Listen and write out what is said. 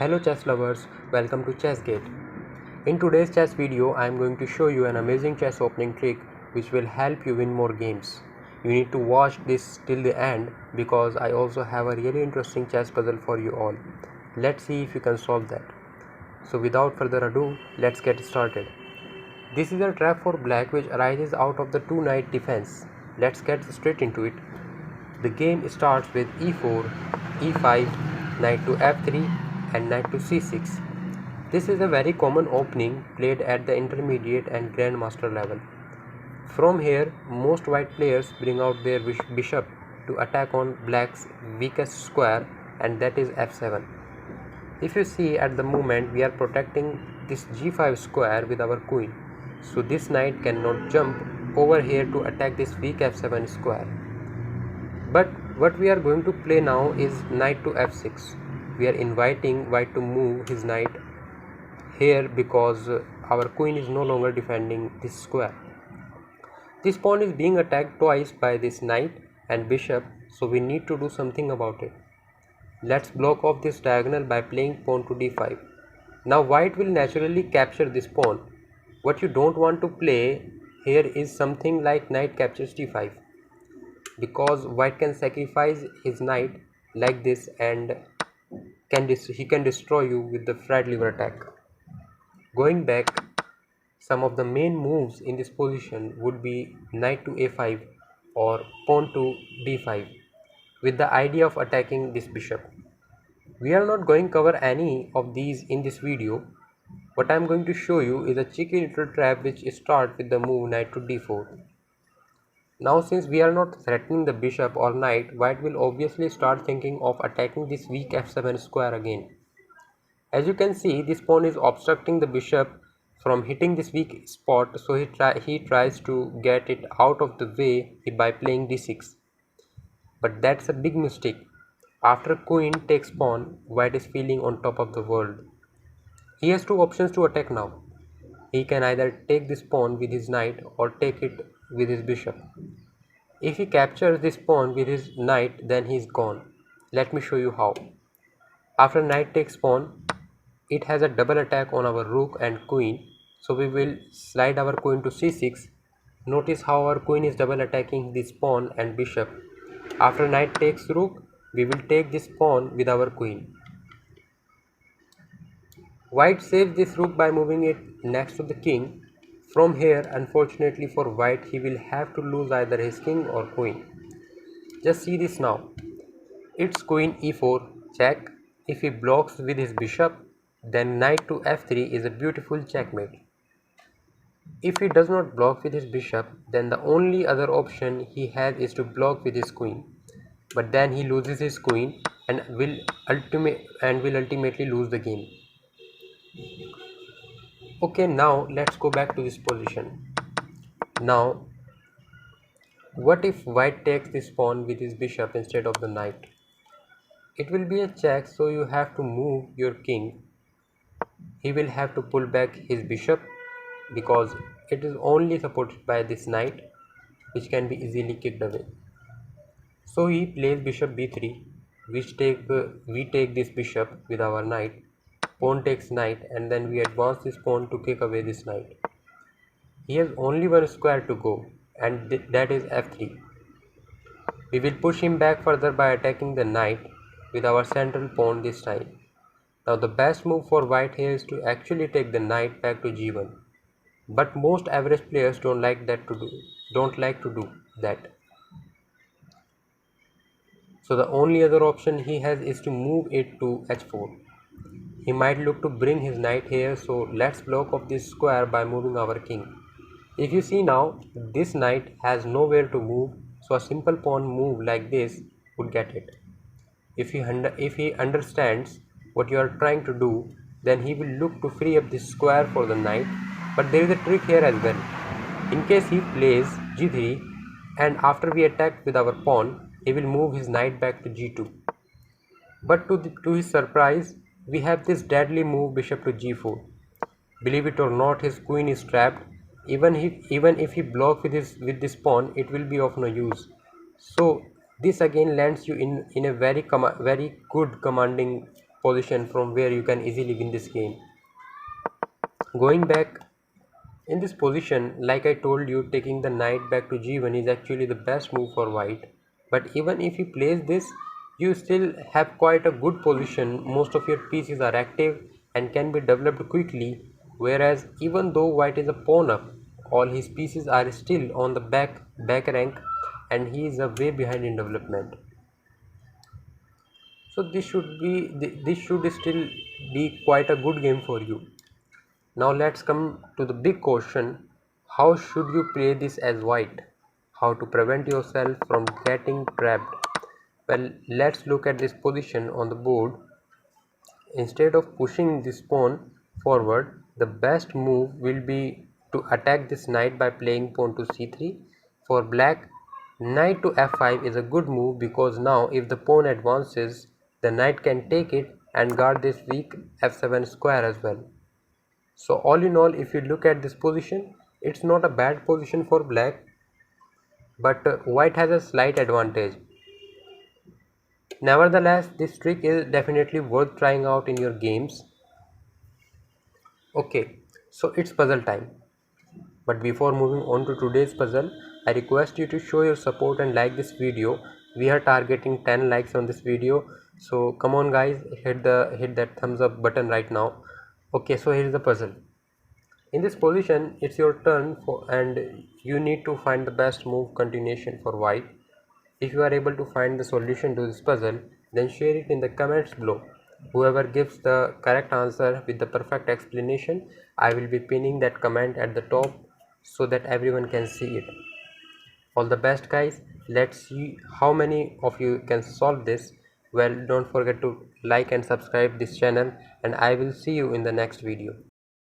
Hello chess lovers, welcome to Chessgate. In today's chess video, I am going to show you an amazing chess opening trick which will help you win more games. You need to watch this till the end because I also have a really interesting chess puzzle for you all. Let's see if you can solve that. So without further ado, let's get started. This is a trap for black which arises out of the two knight defense. Let's get straight into it. The game starts with e4, e5, knight to f3 and knight to c6. This is a very common opening played at the intermediate and grandmaster level. From here, most white players bring out their bishop to attack on black's weakest square, and that is f7. If you see, at the moment we are protecting this g5 square with our queen, so this knight cannot jump over here to attack this weak f7 square. But what we are going to play now is knight to f6. We are inviting white to move his knight here because our queen is no longer defending this square. This pawn is being attacked twice by this knight and bishop, so we need to do something about it. Let's block off this diagonal by playing pawn to d5. Now white will naturally capture this pawn. What you don't want to play here is something like knight captures d5, because white can sacrifice his knight like this and he can destroy you with the fried liver attack. Going back, some of the main moves in this position would be knight to a5 or pawn to d5 with the idea of attacking this bishop. We are not going to cover any of these in this video. What I am going to show you is a cheeky little trap which starts with the move knight to d4. Now since we are not threatening the bishop or knight, white will obviously start thinking of attacking this weak f7 square again. As you can see, this pawn is obstructing the bishop from hitting this weak spot, so he tries to get it out of the way by playing d6. But that's a big mistake. After queen takes pawn, white is feeling on top of the world. He has two options to attack now. He can either take this pawn with his knight or take it with his bishop. If he captures this pawn with his knight, then he is gone. Let me show you how. After knight takes pawn, it has a double attack on our rook and queen, so we will slide our queen to c6. Notice how our queen is double attacking this pawn and bishop. After knight takes rook, we will take this pawn with our queen. White saves this rook by moving it next to the king. From here, unfortunately for white, he will have to lose either his king or queen. Just see this now. It's queen e4 check. If he blocks with his bishop, then knight to f3 is a beautiful checkmate. If he does not block with his bishop, then the only other option he has is to block with his queen. But then he loses his queen and will ultimately lose the game. Okay, now let's go back to this position. Now, what if white takes this pawn with his bishop instead of the knight? It will be a check, so you have to move your king. He will have to pull back his bishop because it is only supported by this knight, which can be easily kicked away. So he plays bishop b3, we take this bishop with our knight. Pawn takes knight, and then we advance this pawn to kick away this knight. He has only one square to go, and that is f3. We will push him back further by attacking the knight with our central pawn this time. Now the best move for white here is to actually take the knight back to g1, but most average players don't like to do that. So the only other option he has is to move it to h4. He might look to bring his knight here, so let's block off this square by moving our king. If you see now, this knight has nowhere to move, so a simple pawn move like this would get it. If he understands what you are trying to do, then he will look to free up this square for the knight. But there is a trick here as well. In case he plays g3 and after we attack with our pawn, he will move his knight back to g2. But to his surprise, we have this deadly move bishop to g4. Believe it or not, his queen is trapped. Even if he blocks with this pawn, it will be of no use. So this again lands you in a very good commanding position from where you can easily win this game. Going back in this position, like I told you, taking the knight back to g1 is actually the best move for white. But even if you plays this, you still have quite a good position. Most of your pieces are active and can be developed quickly, whereas even though white is a pawn up, all his pieces are still on the back rank and he is a way behind in development. So this should still be quite a good game for you. Now let's come to the big question, how should you play this as white? How to prevent yourself from getting trapped? Well, let's look at this position on the board. Instead of pushing this pawn forward, the best move will be to attack this knight by playing pawn to c3. For black, knight to f5 is a good move because now if the pawn advances, the knight can take it and guard this weak f7 square as well. So all in all, if you look at this position, it's not a bad position for black, but white has a slight advantage. Nevertheless, this trick is definitely worth trying out in your games. Okay, so it's puzzle time. But before moving on to today's puzzle, I request you to show your support and like this video. We are targeting 10 likes on this video, so come on guys, hit that thumbs up button right now. Okay, so here's the puzzle. In this position, it's your turn and you need to find the best move continuation for white. If you are able to find the solution to this puzzle, then share it in the comments below. Whoever gives the correct answer with the perfect explanation, I will be pinning that comment at the top so that everyone can see it. All the best guys. Let's see how many of you can solve this. Well, don't forget to like and subscribe this channel and I will see you in the next video.